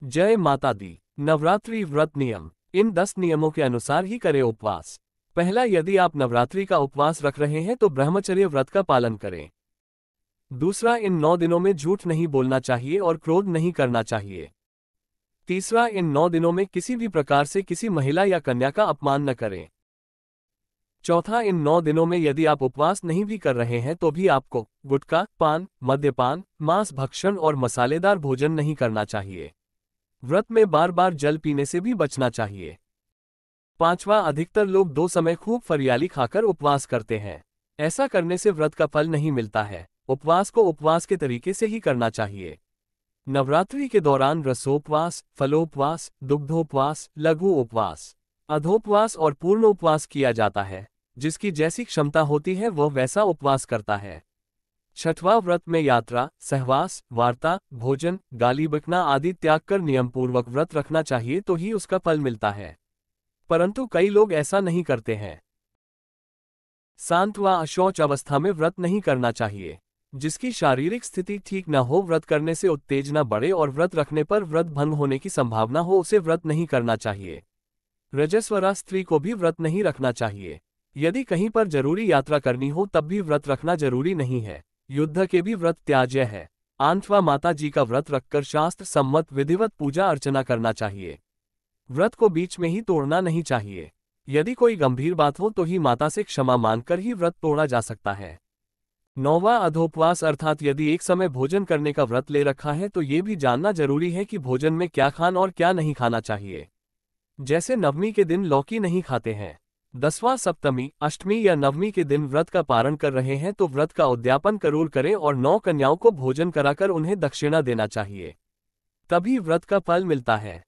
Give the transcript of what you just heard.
जय माता दी। नवरात्रि व्रत नियम। इन 10 नियमों के अनुसार ही करें उपवास। पहला, यदि आप नवरात्रि का उपवास रख रहे हैं तो ब्रह्मचर्य व्रत का पालन करें। दूसरा, इन 9 दिनों में झूठ नहीं बोलना चाहिए और क्रोध नहीं करना चाहिए। तीसरा, इन 9 दिनों में किसी भी प्रकार से किसी महिला या कन्या का अपमान न करें। चौथा, इन 9 दिनों में यदि आप उपवास नहीं भी कर रहे हैं तो भी आपको गुटखा, पान, मद्यपान, मांस भक्षण और मसालेदार भोजन नहीं करना चाहिए। व्रत में बार बार जल पीने से भी बचना चाहिए। पांचवा, अधिकतर लोग 2 समय खूब फरियाली खाकर उपवास करते हैं। ऐसा करने से व्रत का फल नहीं मिलता है। उपवास को उपवास के तरीके से ही करना चाहिए। नवरात्रि के दौरान रसोपवास, फलोपवास, दुग्धोपवास, लघु उपवास, अधोपवास और पूर्ण उपवास किया जाता है। जिसकी जैसी क्षमता होती है वह वैसा उपवास करता है। छठवां, व्रत में यात्रा, सहवास, वार्ता, भोजन, गाली बकना आदि त्याग कर नियमपूर्वक व्रत रखना चाहिए तो ही उसका फल मिलता है। परंतु कई लोग ऐसा नहीं करते हैं। शांत व अशौच अवस्था में व्रत नहीं करना चाहिए। जिसकी शारीरिक स्थिति ठीक न हो, व्रत करने से उत्तेजना बढ़े और व्रत रखने पर व्रत भंग होने की संभावना हो, उसे व्रत नहीं करना चाहिए। रजस्वला स्त्री को भी व्रत नहीं रखना चाहिए। यदि कहीं पर जरूरी यात्रा करनी हो तब भी व्रत रखना जरूरी नहीं है। युद्ध के भी व्रत त्याज्य है। आंथवा माता जी का व्रत रखकर शास्त्र सम्मत विधिवत पूजा अर्चना करना चाहिए। व्रत को बीच में ही तोड़ना नहीं चाहिए। यदि कोई गंभीर बात हो तो ही माता से क्षमा मांगकर ही व्रत तोड़ा जा सकता है। नौवां, अधोपवास अर्थात यदि एक समय भोजन करने का व्रत ले रखा है तो ये भी जानना जरूरी है कि भोजन में क्या खाना और क्या नहीं खाना चाहिए। जैसे नवमी के दिन लौकी नहीं खाते हैं। 10वां, सप्तमी, अष्टमी या नवमी के दिन व्रत का पारण कर रहे हैं तो व्रत का उद्यापन जरूर करें और 9 कन्याओं को भोजन कराकर उन्हें दक्षिणा देना चाहिए। तभी व्रत का फल मिलता है।